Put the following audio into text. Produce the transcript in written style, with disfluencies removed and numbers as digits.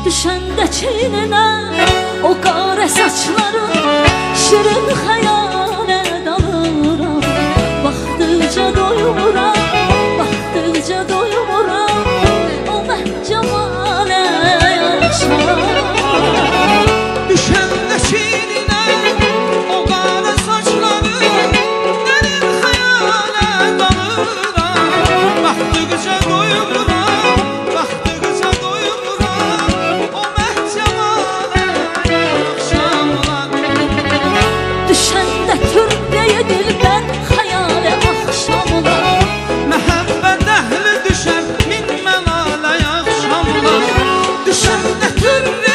Düşəndə çiynine o qara saçların, şirin xəyalə dalıram. Baxdıqca doyumuram, baxdıqca doyumuram, o məhcəmalə yaşam. Düşəndə çiynine o qara saçların, dərin xəyalə dalıram. Baxdıqca doyumuram, baxdıqca doyumuram, o məhcəmalə yaşamlar. Düşəndə türbəyə dilbər xəyalə axşamlar. Məhəbbət əhli düşər min məlalə axşamlar. Düşəndə türbəyə